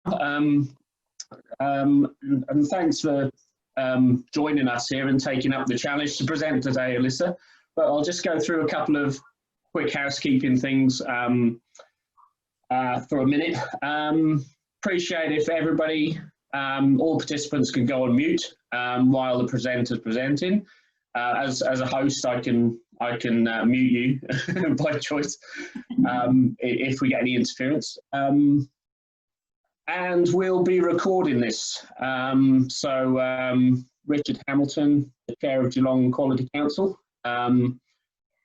And thanks for joining us here and taking up the challenge to present today, Alyssa. But I'll just go through a couple of quick housekeeping things for a minute. Appreciate if everybody, all participants can go on mute while the presenter's presenting. As a host, I can mute you by choice if we get any interference. And we'll be recording this. Richard Hamilton, the chair of Geelong Quality Council,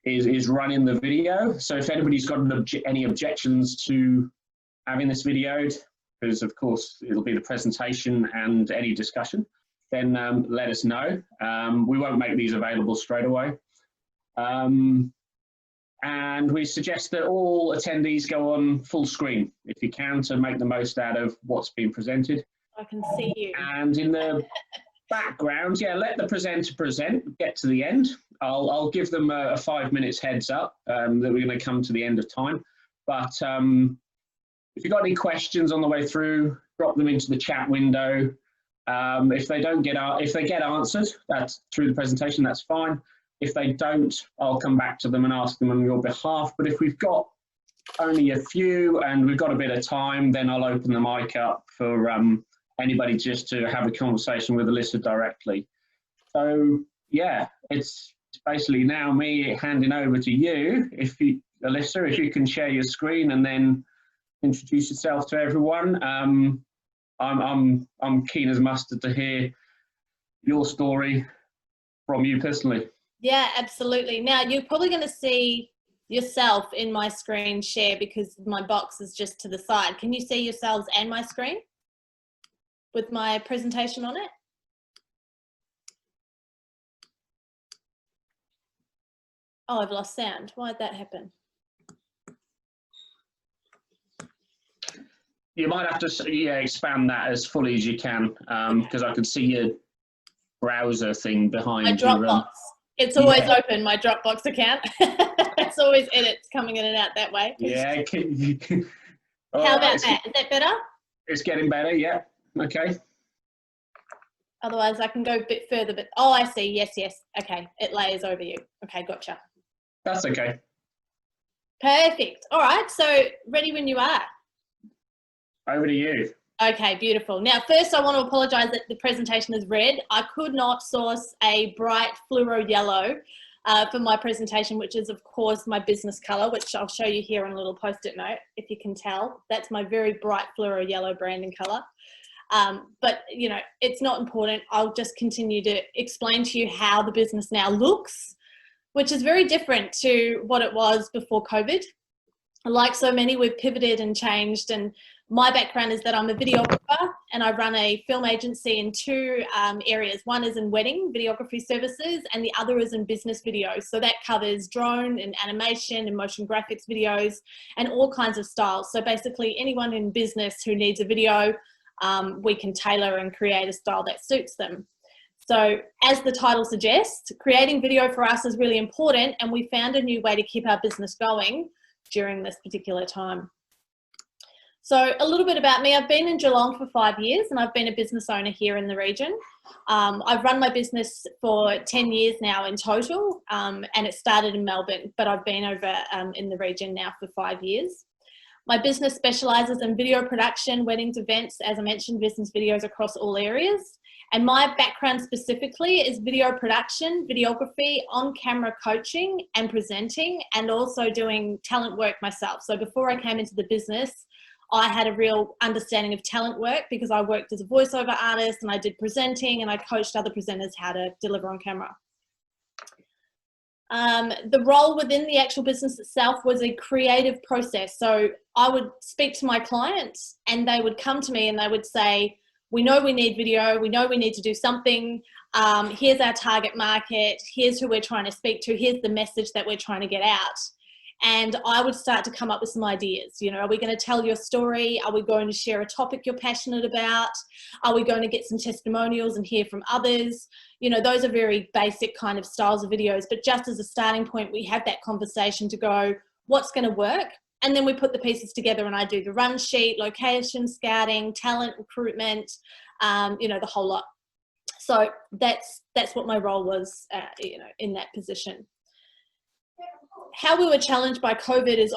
is running the video. So if anybody's got any objections to having this videoed, because of course it'll be the presentation and any discussion, then let us know. We won't make these available straight away. And we suggest that all attendees go on full screen if you can, to make the most out of what's being presented. I can see you. And in the background, yeah, let the presenter get to the end. I'll give them a 5 minutes heads up that we're going to come to the end of time. But if you've got any questions on the way through, drop them into the chat window. If they get answered, that's through the presentation, that's fine. If they don't, I'll come back to them and ask them on your behalf. But if we've got only a few and we've got a bit of time, then I'll open the mic up for anybody just to have a conversation with Alyssa directly. So yeah, it's basically now me handing over to you. Alyssa, if you can share your screen and then introduce yourself to everyone. I'm keen as mustard to hear your story from you personally. Yeah, absolutely. Now you're probably going to see yourself in my screen share because my box is just to the side. Can you see yourselves and my screen with my presentation on it? Oh, I've lost sound. Why'd that happen? You might have to expand that as fully as you can, because I can see your browser thing behind my Dropbox. It's always open, my Dropbox account. It's always edits coming in and out that way. Yeah. How about that? Is that better? It's getting better, yeah. Okay. Otherwise, I can go a bit further, but oh, I see. Yes, yes. Okay, it layers over you. Okay, gotcha. That's okay. Perfect. All right, so ready when you are. Over to you. Okay, beautiful. Now, first I want to apologise that the presentation is red. I could not source a bright fluoro yellow for my presentation, which is, of course, my business colour, which I'll show you here on a little post-it note, if you can tell. That's my very bright fluoro yellow branding colour. But, you know, it's not important. I'll just continue to explain to you how the business now looks, which is very different to what it was before COVID. Like so many, we've pivoted and changed, and my background is that I'm a videographer and I run a film agency in two areas. One is in wedding videography services and the other is in business videos. So that covers drone and animation and motion graphics videos and all kinds of styles. So basically anyone in business who needs a video, we can tailor and create a style that suits them. So as the title suggests, creating video for us is really important, and we found a new way to keep our business going during this particular time. So a little bit about me. I've been in Geelong for 5 years and I've been a business owner here in the region. I've run my business for 10 years now in total, and it started in Melbourne, but I've been over in the region now for 5 years. My business specialises in video production, weddings, events, as I mentioned, business videos across all areas. And my background specifically is video production, videography, on-camera coaching and presenting, and also doing talent work myself. So before I came into the business, I had a real understanding of talent work because I worked as a voiceover artist and I did presenting and I coached other presenters how to deliver on camera. The role within the actual business itself was a creative process. So I would speak to my clients and they would come to me and they would say, we know we need video, we know we need to do something, here's our target market, here's who we're trying to speak to, here's the message that we're trying to get out. And I would start to come up with some ideas. You know, are we going to tell your story? Are we going to share a topic you're passionate about? Are we going to get some testimonials and hear from others? You know, those are very basic kind of styles of videos. But just as a starting point, we have that conversation to go, what's going to work? And then we put the pieces together, and I do the run sheet, location scouting, talent recruitment, you know, the whole lot. So that's what my role was, you know, in that position. How we were challenged by COVID is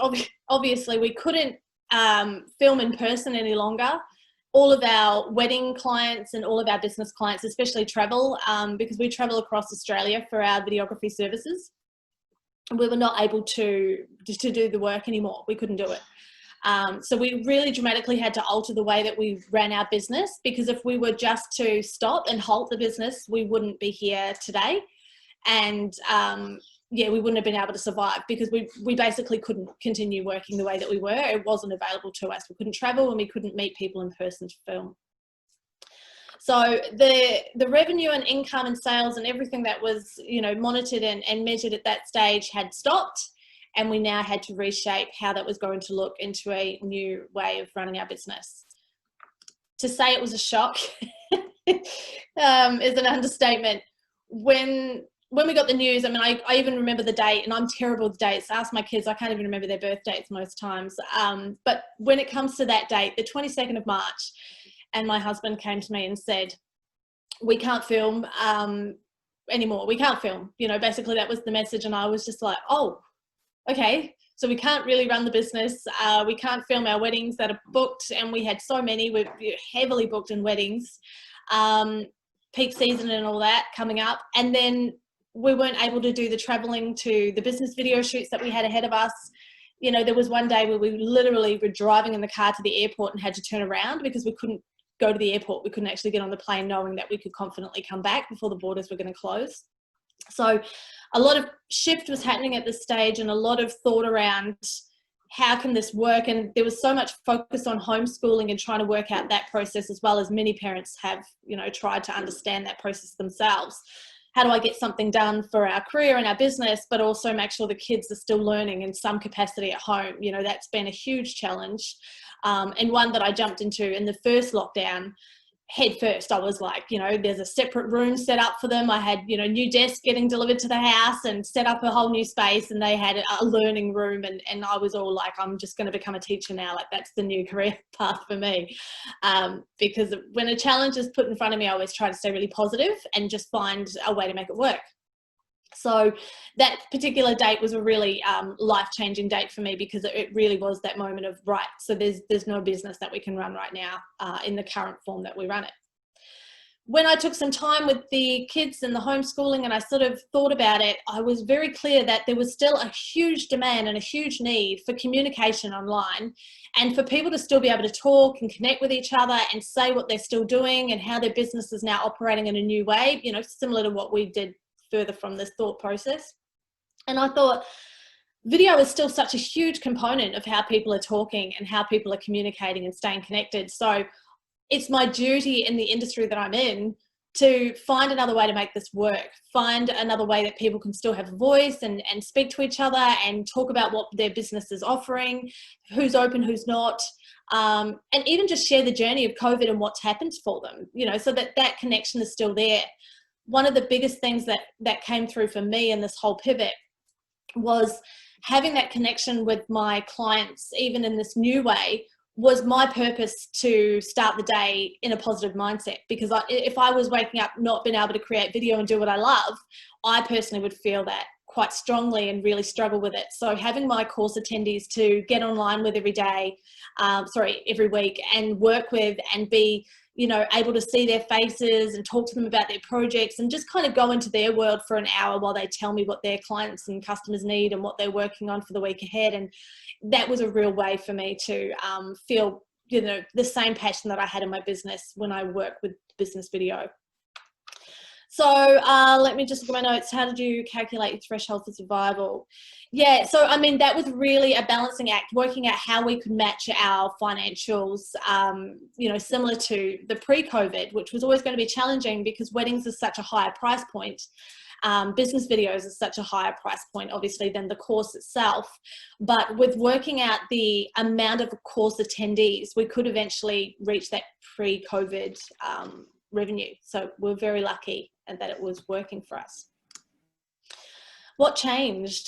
obviously we couldn't film in person any longer. All of our wedding clients and all of our business clients, especially travel, because we travel across Australia for our videography services. We were not able to do the work anymore. We couldn't do it. So we really dramatically had to alter the way that we ran our business, because if we were just to stop and halt the business, we wouldn't be here today. And yeah, we wouldn't have been able to survive, because we basically couldn't continue working the way that we were. It wasn't available to us. We couldn't travel, and we couldn't meet people in person to film. So the revenue and income and sales and everything that was, you know, monitored and measured at that stage had stopped, and we now had to reshape how that was going to look into a new way of running our business. To say it was a shock is an understatement. When we got the news, I mean, I even remember the date, and I'm terrible with dates. Ask my kids, I can't even remember their birth dates most times. But when it comes to that date, the 22nd of March, and my husband came to me and said, we can't film anymore. We can't film. You know, basically that was the message. And I was just like, oh, okay. So we can't really run the business. We can't film our weddings that are booked. And we had so many. We're heavily booked in weddings, peak season and all that coming up. And then we weren't able to do the traveling to the business video shoots that we had ahead of us. You know, there was one day where we literally were driving in the car to the airport and had to turn around because we couldn't go to the airport. We couldn't actually get on the plane knowing that we could confidently come back before the borders were going to close. So a lot of shift was happening at this stage, and a lot of thought around how can this work. And there was so much focus on homeschooling and trying to work out that process, as well as many parents have, you know, tried to understand that process themselves. How do I get something done for our career and our business, but also make sure the kids are still learning in some capacity at home? You know, that's been a huge challenge, and one that I jumped into in the first lockdown head first. I was like, you know, there's a separate room set up for them. I had, you know, new desks getting delivered to the house and set up a whole new space, and they had a learning room, and I was all like, I'm just going to become a teacher now. Like, that's the new career path for me. Because when a challenge is put in front of me, I always try to stay really positive and just find a way to make it work. So that particular date was a really life-changing date for me, because it really was that moment of, right, so there's no business that we can run right now in the current form that we run it. When I took some time with the kids and the homeschooling, and I sort of thought about it, I was very clear that there was still a huge demand and a huge need for communication online, and for people to still be able to talk and connect with each other and say what they're still doing and how their business is now operating in a new way, you know, similar to what we did further from this thought process. And I thought video is still such a huge component of how people are talking and how people are communicating and staying connected. So it's my duty in the industry that I'm in to find another way to make this work, find another way that people can still have a voice and speak to each other and talk about what their business is offering, who's open, who's not, and even just share the journey of COVID and what's happened for them, you know, so that connection is still there. One of the biggest things that came through for me in this whole pivot was having that connection with my clients, even in this new way, was my purpose to start the day in a positive mindset. Because if I was waking up not being able to create video and do what I love, I personally would feel that quite strongly and really struggle with it. So having my course attendees to get online with every week and work with and be, you know, able to see their faces and talk to them about their projects and just kind of go into their world for an hour while they tell me what their clients and customers need and what they're working on for the week ahead. And that was a real way for me to feel, you know, the same passion that I had in my business when I work with business video. So let me just look at my notes. How did you calculate your threshold for survival? Yeah, so I mean, that was really a balancing act, working out how we could match our financials, you know, similar to the pre-COVID, which was always going to be challenging because weddings is such a higher price point. Business videos is such a higher price point, obviously, than the course itself. But with working out the amount of course attendees, we could eventually reach that pre-COVID revenue. So we're very lucky and that it was working for us. What changed?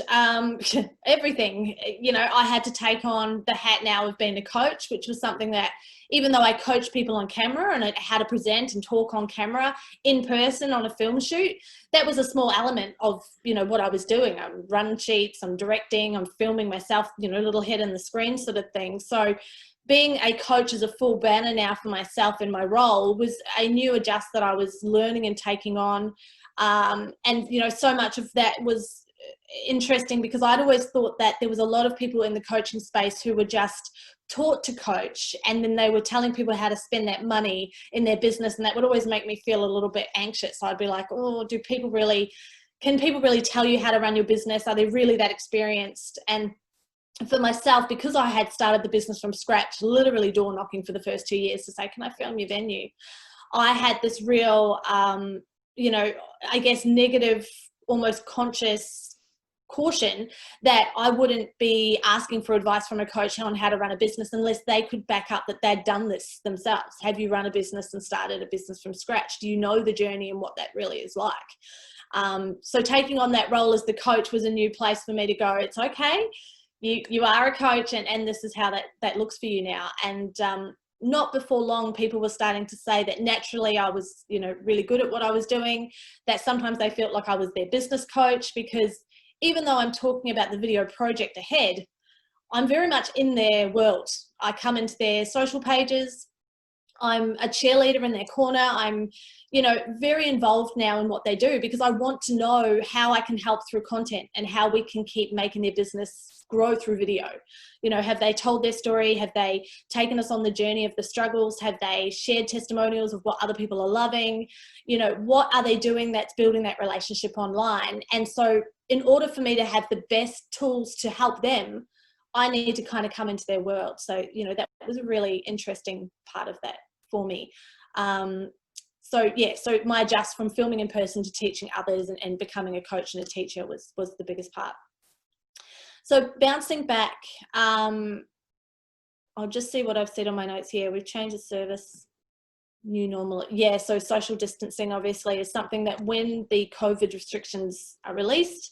Everything. You know, I had to take on the hat now of being a coach, which was something that, even though I coach people on camera and how to present and talk on camera in person on a film shoot, that was a small element of, you know, what I was doing. I'm running sheets, I'm directing, I'm filming myself, you know, little head in the screen sort of thing. So being a coach as a full banner now for myself in my role was a new adjust that I was learning and taking on. And, you know, so much of that was interesting because I'd always thought that there was a lot of people in the coaching space who were just taught to coach, and then they were telling people how to spend that money in their business, and that would always make me feel a little bit anxious. I'd be like, oh, can people really tell you how to run your business? Are they really that experienced? And for myself, because I had started the business from scratch, literally door knocking for the first 2 years to say, can I film your venue? I had this real, you know, I guess negative, almost conscious caution that I wouldn't be asking for advice from a coach on how to run a business unless they could back up that they'd done this themselves. Have you run a business and started a business from scratch? Do you know the journey and what that really is like? So taking on that role as the coach was a new place for me to go, it's okay, you are a coach, and this is how that looks for you now. And not before long, people were starting to say that naturally I was, you know, really good at what I was doing, that sometimes they felt like I was their business coach, because even though I'm talking about the video project ahead, I'm very much in their world. I come into their social pages. I'm a cheerleader in their corner. I'm, you know, very involved now in what they do because I want to know how I can help through content and how we can keep making their business grow through video. You know, have they told their story? Have they taken us on the journey of the struggles? Have they shared testimonials of what other people are loving? You know, what are they doing that's building that relationship online? And so in order for me to have the best tools to help them, I need to kind of come into their world. So, you know, that was a really interesting part of that for me. So yeah, so my adjust from filming in person to teaching others and becoming a coach and a teacher was the biggest part. So bouncing back, I'll just see what I've said on my notes here. We've changed the service, new normal. Yeah, so social distancing obviously is something that when the COVID restrictions are released,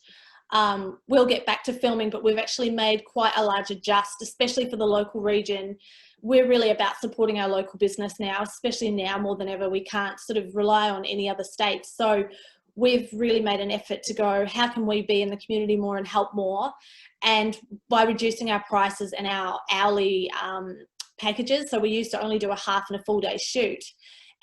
we'll get back to filming, but we've actually made quite a large adjust, especially for the local region. We're really about supporting our local business now, especially now more than ever. We can't sort of rely on any other states. So we've really made an effort to go, how can we be in the community more and help more? And by reducing our prices and our hourly packages, so we used to only do a half and a full day shoot.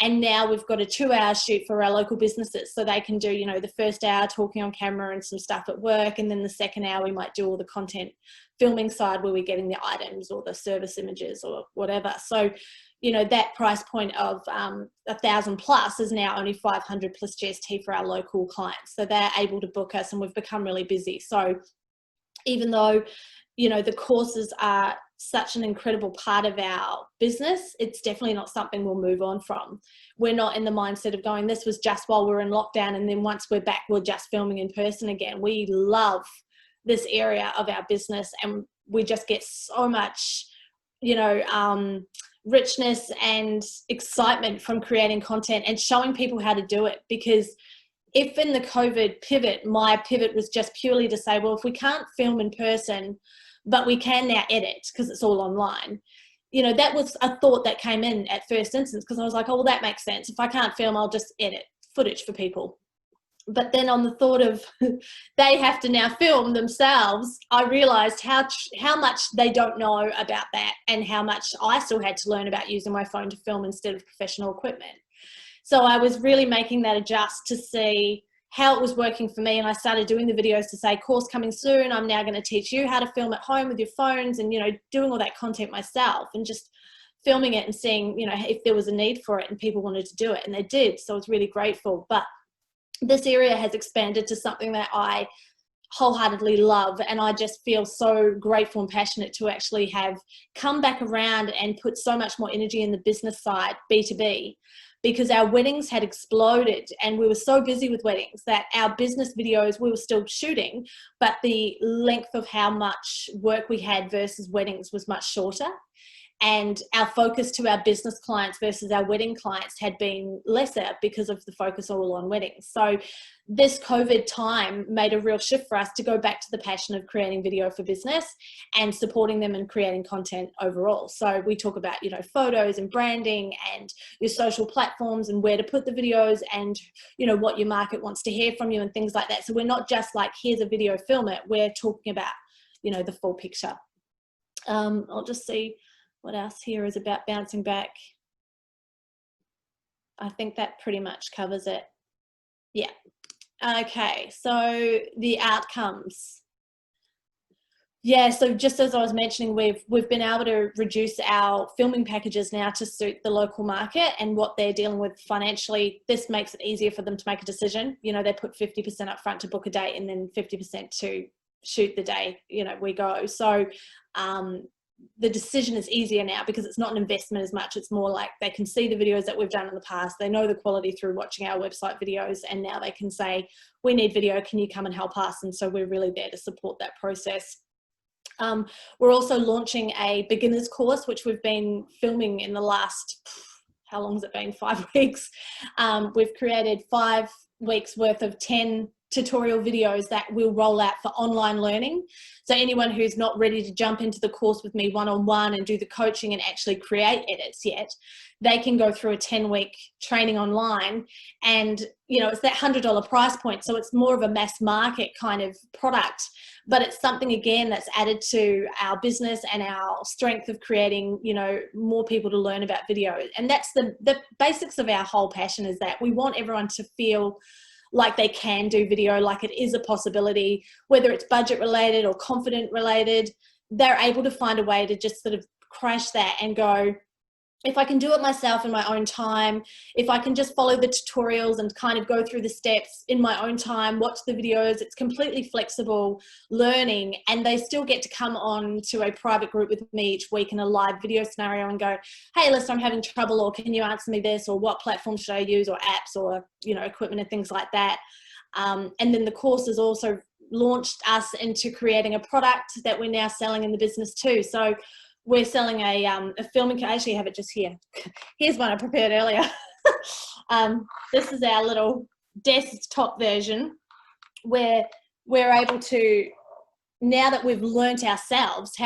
And now we've got a 2-hour shoot for our local businesses. So they can do, you know, the first hour talking on camera and some stuff at work. And then the second hour, we might do all the content filming side where we're getting the items or the service images or whatever. So, you know, that price point of 1,000 plus is now only 500 plus GST for our local clients. So they're able to book us and we've become really busy. So even though, you know, the courses are such an incredible part of our business, it's definitely not something we'll move on from. We're not in the mindset of going, this was just while we're in lockdown and then once we're back, we're just filming in person again. We love this area of our business and we just get so much, you know, richness and excitement from creating content and showing people how to do it. Because if in the COVID pivot, my pivot was just purely to say, well, if we can't film in person, but we can now edit because it's all online. You know, that was a thought that came in at first instance because I was like, oh, well, that makes sense. If I can't film, I'll just edit footage for people. But then on the thought of they have to now film themselves, I realized how much they don't know about that and how much I still had to learn about using my phone to film instead of professional equipment. So I was really making that adjust to see how it was working for me. And I started doing the videos to say, course coming soon. I'm now going to teach you how to film at home with your phones and, you know, doing all that content myself and just filming it and seeing, you know, if there was a need for it and people wanted to do it. And they did. So I was really grateful. But this area has expanded to something that I wholeheartedly love. And I just feel so grateful and passionate to actually have come back around and put so much more energy in the business side, B2B. Because our weddings had exploded and we were so busy with weddings that our business videos, we were still shooting, but the length of how much work we had versus weddings was much shorter. and our focus to our business clients versus our wedding clients had been lesser because of the focus all on weddings. So this COVID time made a real shift for us to go back to the passion of creating video for business and supporting them and creating content overall. So we talk about, you know, photos and branding and your social platforms and where to put the videos and, you know, what your market wants to hear from you and things like that. So we're not just like, here's a video, film it. We're talking about, you know, the full picture. I'll just see what else here is about bouncing back. I think that pretty much covers it. Yeah. Okay, so the outcomes. Yeah, so just as I was mentioning, we've been able to reduce our filming packages now to suit the local market and what they're dealing with financially. This makes it easier for them to make a decision. You know, they put 50% up front to book a date and then 50% to shoot the day, you know, we go. So the decision is easier now because it's not an investment as much. It's more like they can see the videos that we've done in the past. They know the quality through watching our website videos, and now they can say, we need video, can you come and help us? And so we're really there to support that process. We're also launching a beginner's course, which we've been filming in the last, how long has it been? 5 weeks. We've created 5 weeks worth of 10 tutorial videos that will roll out for online learning. So anyone who's not ready to jump into the course with me one-on-one and do the coaching and actually create edits yet, they can go through a 10-week training online. And, you know, it's that $100 price point. So it's more of a mass market kind of product, but it's something, again, that's added to our business and our strength of creating, you know, more people to learn about video. And that's the basics of our whole passion, is that we want everyone to feel like they can do video, like it is a possibility, whether it's budget related or confident related. They're able to find a way to just sort of crash that and go, if I can do it myself in my own time, if I can just follow the tutorials and kind of go through the steps in my own time, watch the videos, it's completely flexible learning, and they still get to come on to a private group with me each week in a live video scenario and go, hey, Alyssa, I'm having trouble, or can you answer me this, or what platform should I use, or apps, or, you know, equipment and things like that. And then the course has also launched us into creating a product that we're now selling in the business too. So we're selling a filming kit. I actually have it just here. Here's one I prepared earlier. This is our little desktop version where we're able to, now that we've learnt ourselves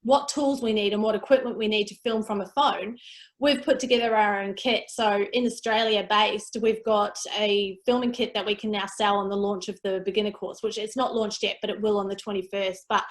what tools we need and what equipment we need to film from a phone, we've put together our own kit. So in Australia based, we've got a filming kit that we can now sell on the launch of the beginner course, which it's not launched yet, but it will on the 21st. But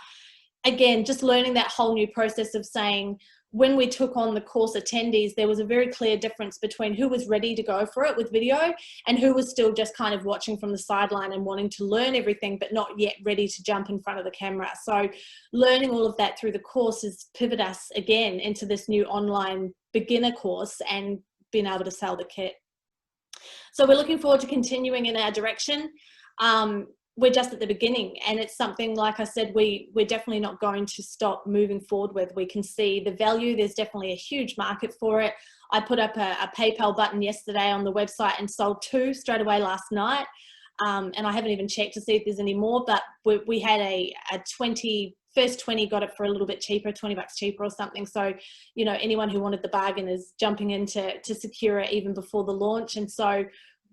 again, just learning that whole new process of saying, when we took on the course attendees, there was a very clear difference between who was ready to go for it with video and who was still just kind of watching from the sideline and wanting to learn everything, but not yet ready to jump in front of the camera. So learning all of that through the course has pivoted us again into this new online beginner course and being able to sell the kit. So we're looking forward to continuing in our direction. We're just at the beginning, and it's something, like I said, we're definitely not going to stop moving forward with. We can see the value. There's definitely a huge market for it. I put up a PayPal button yesterday on the website and sold 2 straight away last night. And I haven't even checked to see if there's any more, but we had a 20, first 20 got it for a little bit cheaper, $20 cheaper or something. So, you know, anyone who wanted the bargain is jumping in to secure it even before the launch. And so,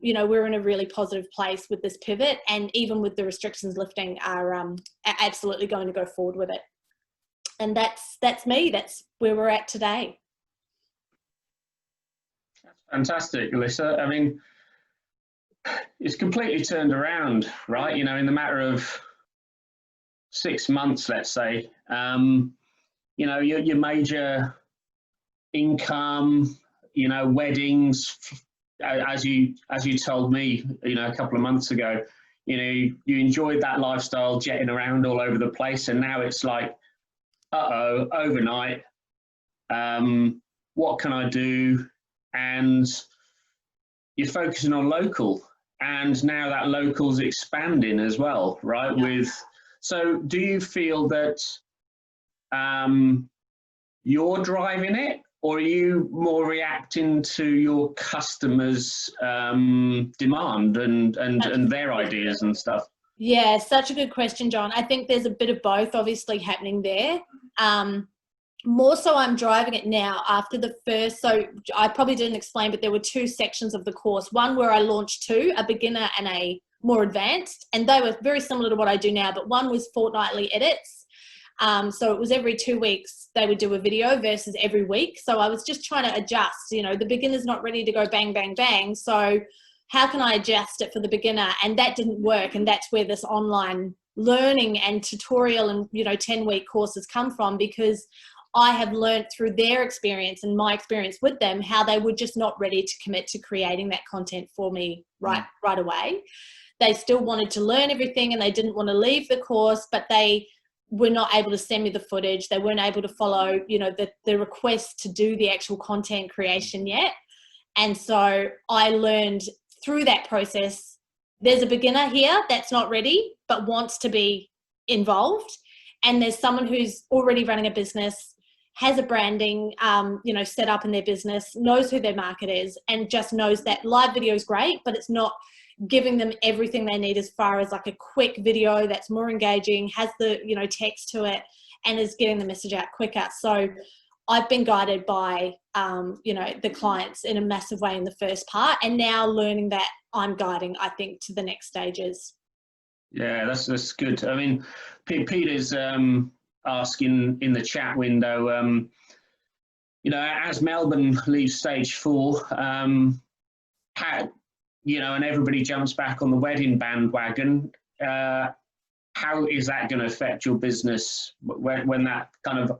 you know, we're in a really positive place with this pivot, and even with the restrictions lifting, are absolutely going to go forward with it. And that's me. That's where we're at today. Fantastic, Alyssa. I mean, it's completely turned around, right? You know, in the matter of 6 months, let's say. You know, your major income, you know, weddings, as you told me, you know, a couple of months ago, you know, you enjoyed that lifestyle, jetting around all over the place, and now it's like, overnight, what can I do? And you're focusing on local, and now that local's expanding as well, right? Yeah. So do you feel that you're driving it, or are you more reacting to your customers' demand and their ideas and stuff? Yeah, such a good question, John. I think there's a bit of both obviously happening there. More so I'm driving it now after the first, so I probably didn't explain, but there were 2 sections of the course. One where I launched 2, a beginner and a more advanced, and they were very similar to what I do now, but one was fortnightly edits. So it was every 2 weeks they would do a video versus every week. So I was just trying to adjust, you know, the beginner's not ready to go bang, bang, bang. So how can I adjust it for the beginner? And that didn't work. And that's where this online learning and tutorial and, you know, 10-week courses come from, because I have learned through their experience and my experience with them how they were just not ready to commit to creating that content for me right away. They still wanted to learn everything and they didn't want to leave the course, but they were not able to send me the footage. They weren't able to follow, you know, the request to do the actual content creation yet. And so I learned through that process, there's a beginner here that's not ready but wants to be involved, and there's someone who's already running a business, has a branding, you know, set up in their business, knows who their market is, and just knows that live video is great, but it's not giving them everything they need as far as like a quick video that's more engaging, has the, you know, text to it, and is getting the message out quicker. So I've been guided by, you know, the clients in a massive way in the first part, and now learning that I'm guiding, I think, to the next stages. Yeah, that's good. I mean, Peter's asking in the chat window, you know, as Melbourne leaves stage 4, how, you know, and everybody jumps back on the wedding bandwagon, how is that going to affect your business when that kind of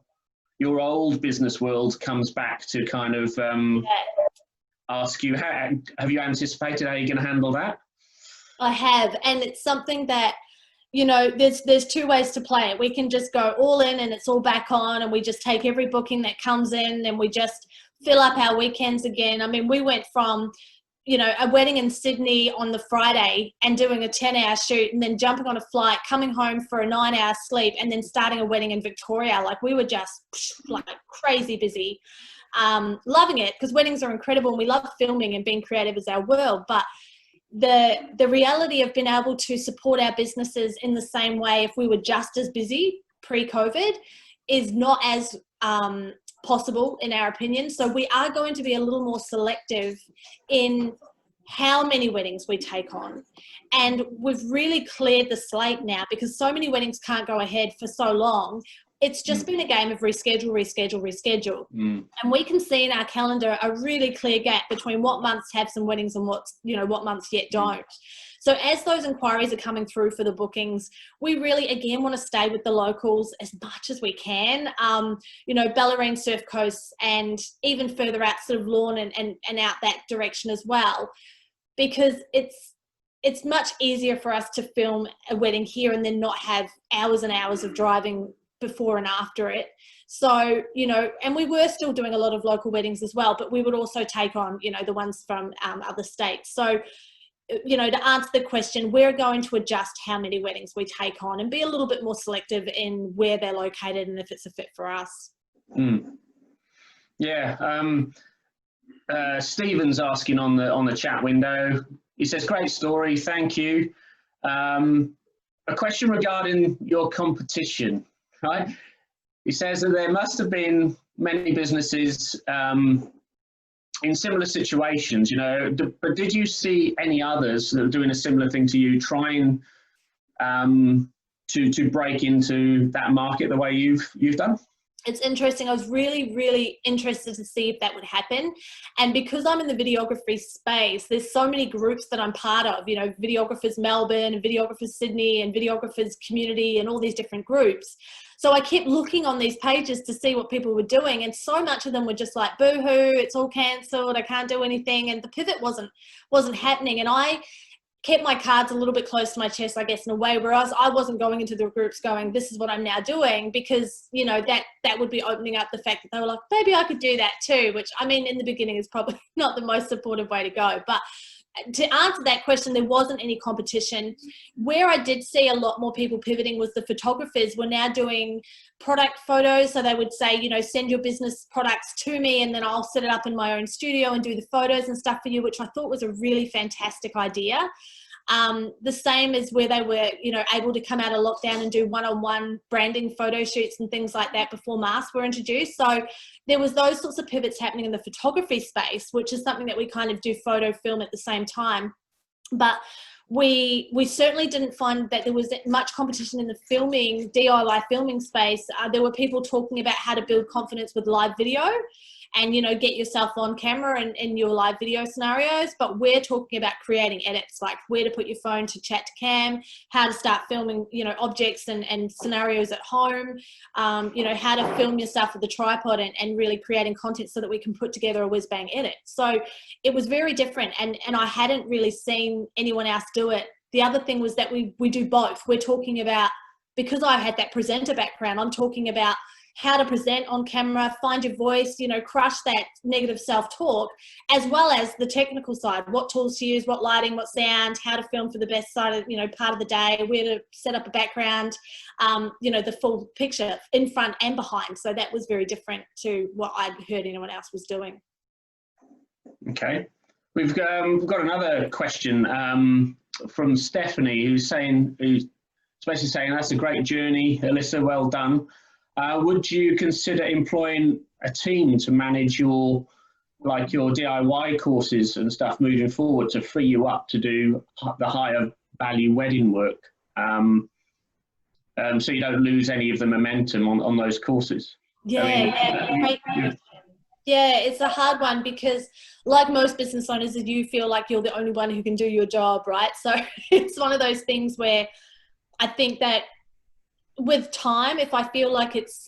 your old business world comes back to kind of ask you, have you anticipated how you're going to handle that? I have, and it's something that, you know, there's 2 ways to play it. We can just go all in and it's all back on, and we just take every booking that comes in and we just fill up our weekends again. I mean, we went from, you know, a wedding in Sydney on the Friday and doing a 10-hour shoot, and then jumping on a flight, coming home for a 9-hour sleep, and then starting a wedding in Victoria. Like, we were just like crazy busy, loving it, because weddings are incredible and we love filming and being creative is our world. But the reality of being able to support our businesses in the same way if we were just as busy pre-COVID is not as possible, in our opinion. So we are going to be a little more selective in how many weddings we take on. And we've really cleared the slate now, because so many weddings can't go ahead for so long. It's just been a game of reschedule. And we can see in our calendar a really clear gap between what months have some weddings and what months yet don't. So as those inquiries are coming through for the bookings, we really, again, want to stay with the locals as much as we can. You know, Bellarine, Surf Coast, and even further out, sort of Lorne and out that direction as well, because it's much easier for us to film a wedding here and then not have hours and hours of driving before and after it. So, you know, and we were still doing a lot of local weddings as well, but we would also take on, you know, the ones from other states. So, you know, to answer the question, we're going to adjust how many weddings we take on and be a little bit more selective in where they're located and if it's a fit for us. Yeah. Stephen's asking on the chat window. He says, great story, thank you. A question regarding your competition, right? He says that there must have been many businesses in similar situations, you know, but did you see any others that are doing a similar thing to you, trying to break into that market the way you've done? It's interesting. I was really, really interested to see if that would happen. And because I'm in the videography space, there's so many groups that I'm part of, you know, Videographers Melbourne and Videographers Sydney and Videographers Community and all these different groups. So I kept looking on these pages to see what people were doing. And so much of them were just like, boo-hoo, it's all cancelled, I can't do anything. And the pivot wasn't happening. And I kept my cards a little bit close to my chest, I guess, in a way, whereas I wasn't going into the groups going, this is what I'm now doing, because, you know, that would be opening up the fact that they were like, maybe I could do that too, which, I mean, in the beginning is probably not the most supportive way to go. But to answer that question, there wasn't any competition. Where I did see a lot more people pivoting was the photographers were now doing product photos. So they would say, you know, send your business products to me and then I'll set it up in my own studio and do the photos and stuff for you, which I thought was a really fantastic idea. The same as where they were, you know, able to come out of lockdown and do one-on-one branding photo shoots and things like that before masks were introduced. So there was those sorts of pivots happening in the photography space, which is something that we kind of do photo film at the same time. But we certainly didn't find that there was much competition in the filming, DIY filming space. There were people talking about how to build confidence with live video and, you know, get yourself on camera in your live video scenarios. But we're talking about creating edits, like where to put your phone to chat to cam, how to start filming, you know, objects and scenarios at home, you know, how to film yourself with the tripod and really creating content so that we can put together a whiz-bang edit. So it was very different, and I hadn't really seen anyone else do it. The other thing was that we do both. We're talking about, because I had that presenter background, I'm talking about how to present on camera, find your voice, you know, crush that negative self-talk, as well as the technical side, what tools to use, what lighting, what sound, how to film for the best side of, you know, part of the day, where to set up a background, you know, the full picture in front and behind. So that was very different to what I'd heard anyone else was doing. Okay. We've got another question from Stephanie, who's basically saying, that's a great journey, Alyssa, well done. Would you consider employing a team to manage your DIY courses and stuff moving forward to free you up to do the higher value wedding work, so you don't lose any of the momentum on those courses? Yeah, yeah, it's a hard one because, like most business owners, you feel like you're the only one who can do your job, right? So it's one of those things where I think that with time, if I feel like it's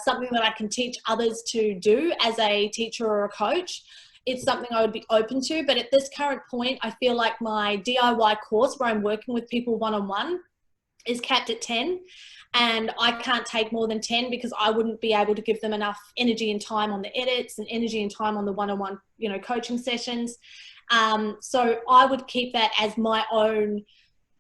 something that I can teach others to do as a teacher or a coach, it's something I would be open to. But at this current point, I feel like my DIY course where I'm working with people one-on-one is capped at 10. And I can't take more than 10 because I wouldn't be able to give them enough energy and time on the edits and energy and time on the one-on-one, you know, coaching sessions. So I would keep that as my own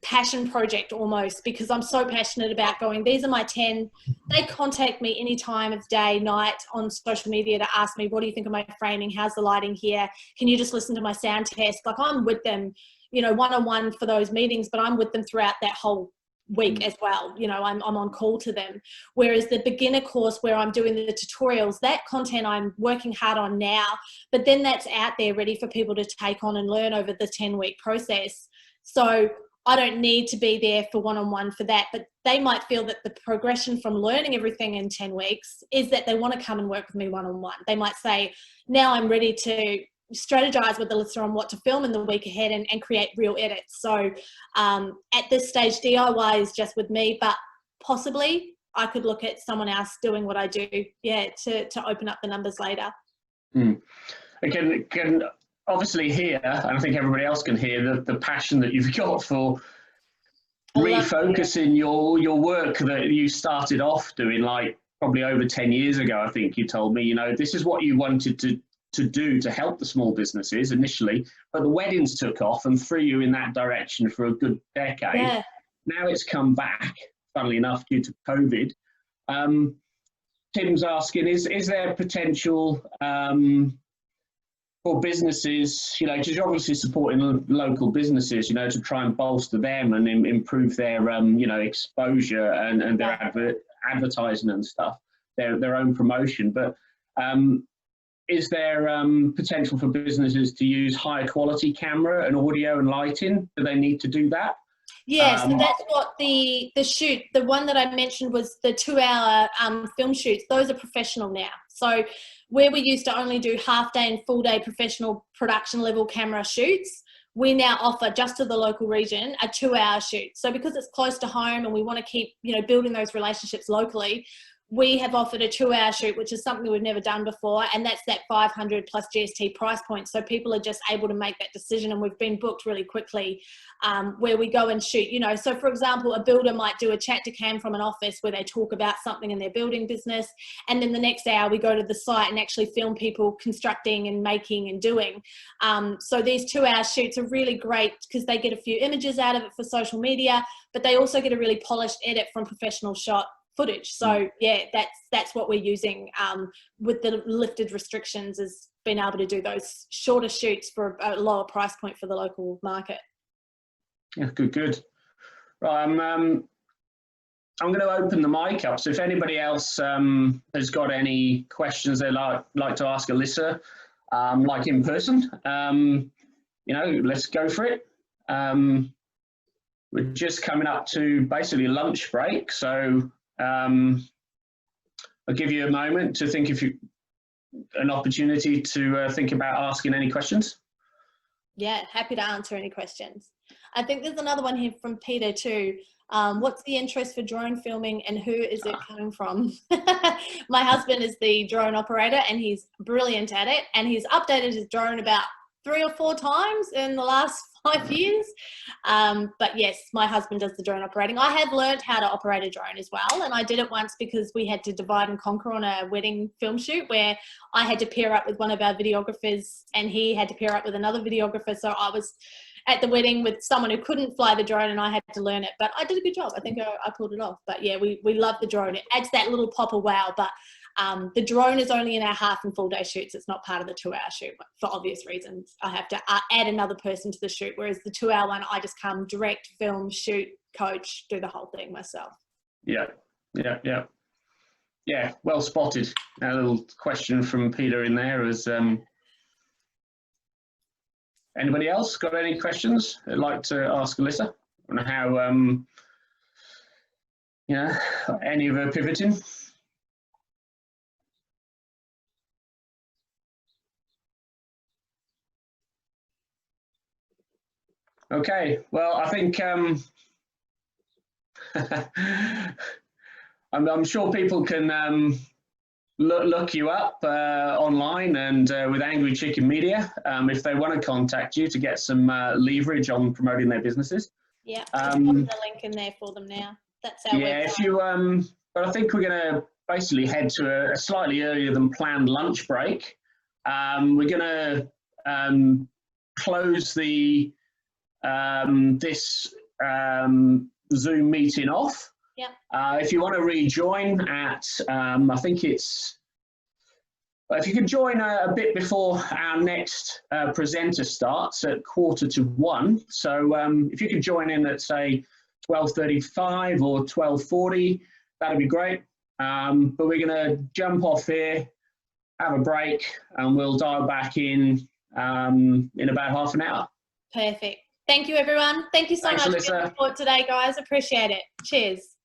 passion project almost, because I'm so passionate about going, these are my 10. They contact me any time of day, night on social media to ask me, what do you think of my framing? How's the lighting here? Can you just listen to my sound test? Like, I'm with them, you know, one-on-one for those meetings, but I'm with them throughout that whole week as well. You know, I'm on call to them. Whereas the beginner course where I'm doing the tutorials, that content I'm working hard on now, but then that's out there ready for people to take on and learn over the 10-week process. So I don't need to be there for one-on-one for that, but they might feel that the progression from learning everything in 10 weeks is that they want to come and work with me one-on-one. They might say, now I'm ready to strategize with Alyssa on what to film in the week ahead and create real edits. So at this stage, DIY is just with me, but possibly I could look at someone else doing what I do, yeah, to open up the numbers later. Again, obviously hear, and I think everybody else can hear, the passion that you've got for refocusing your work that you started off doing, like probably over 10 years ago. I think you told me, you know, this is what you wanted to do to help the small businesses initially, but the weddings took off and threw you in that direction for a good decade. Yeah. Now it's come back, funnily enough, due to COVID. Tim's asking, is there potential for businesses, you know, because you're obviously supporting local businesses, you know, to try and bolster them and improve their, you know, exposure and their advertising and stuff, their own promotion. But is there potential for businesses to use higher quality camera and audio and lighting? Do they need to do that? Yes, so that's what the shoot, the one that I mentioned was the 2-hour film shoots. Those are professional now. So where we used to only do half-day and full-day professional production level camera shoots, we now offer just to the local region a 2-hour shoot. So because it's close to home and we want to keep, you know, building those relationships locally, we have offered a 2-hour shoot, which is something we've never done before, and that's that 500 plus GST price point. So people are just able to make that decision, and we've been booked really quickly where we go and shoot, you know. So for example, a builder might do a chat to cam from an office where they talk about something in their building business, and then the next hour we go to the site and actually film people constructing and making and doing. So these 2-hour shoots are really great because they get a few images out of it for social media, but they also get a really polished edit from professional shot footage. So yeah, that's what we're using with the lifted restrictions, is being able to do those shorter shoots for a lower price point for the local market. Yeah, good, good. Right, I'm going to open the mic up. So if anybody else has got any questions they'd like to ask Alyssa, like in person, you know, let's go for it. We're just coming up to basically lunch break, so I'll give you a moment to think if you an opportunity to think about asking any questions. Yeah, happy to answer any questions. I think there's another one here from Peter too. What's the interest for drone filming and who is it coming from? My husband is the drone operator and he's brilliant at it, and he's updated his drone about 3 or 4 times in the last 5 years. But yes, my husband does the drone operating. I have learned how to operate a drone as well, and I did it once because we had to divide and conquer on a wedding film shoot where I had to pair up with one of our videographers and he had to pair up with another videographer. So I was at the wedding with someone who couldn't fly the drone and I had to learn it, but I did a good job. I think I pulled it off. But yeah, we love the drone. It adds that little pop of wow, but the drone is only in our half and full day shoots. It's not part of the 2-hour shoot for obvious reasons. I have to add another person to the shoot, whereas the 2-hour one, I just come direct, film, shoot, coach, do the whole thing myself. Yeah, yeah, yeah. Yeah, well spotted. A little question from Peter in there is, anybody else got any questions they'd like to ask Alyssa on how, you know, any of her pivoting? Okay, well, I think I'm sure people can look you up online and with Angry Chicken Media if they want to contact you to get some leverage on promoting their businesses. Yeah, I'll put the link in there for them now. That's our website. If you, but I think we're going to basically head to a slightly earlier than planned lunch break. We're going to close the this Zoom meeting off. Yeah. If you want to rejoin at, I think it's, if you could join a bit before our next presenter starts at 1:45. So if you could join in at say 12:35 or 12:40, that'd be great. But we're going to jump off here, have a break, and we'll dial back in about half an hour. Perfect. Thank you, everyone. Thank you so much for your support today, guys. Appreciate it. Cheers.